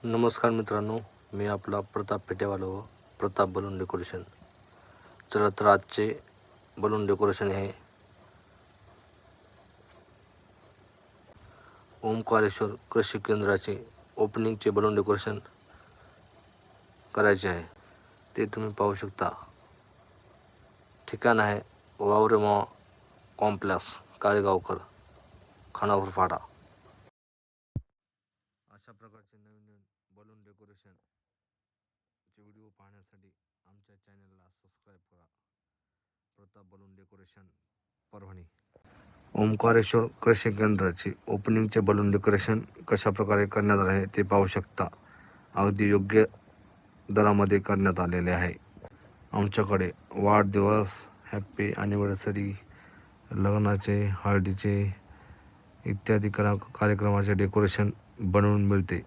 नमस्कार मित्रांनो, मी आपला प्रताप पेटेवाला व प्रताप बलून डेकोरेशन. चला तर आजचे बलून डेकोरेशन हे ओंकारेश्वर कृषी केंद्राचे ओपनिंगचे बलून डेकोरेशन करायचे आहे. ते तुम्ही पाहू शकता. ठिकाण आहे वावरेमा कॉम्प्लेक्स, काळेगावकर, खानापूर फाटा. अशा प्रकारचे नवीन बलून डेकोरेशन चे व्हिडिओ पाहण्यासाठी आमच्या चॅनलला सबस्क्राईब करा. Pratap balloon decoration, Parbhani. ओंकारेश्वर कृषी केंद्राचे ओपनिंगचे बलून डेकोरेशन कशा प्रकारे करण्यात आले आहे ते पाहू शकता. अगदी योग्य दरामध्ये करण्यात आलेले आहे. आमच्याकडे वाढदिवस, हॅपी ॲनिव्हर्सरी, लग्नाचे, हळदीचे इत्यादी कार्यक्रमाचे डेकोरेशन बनवून मिळते.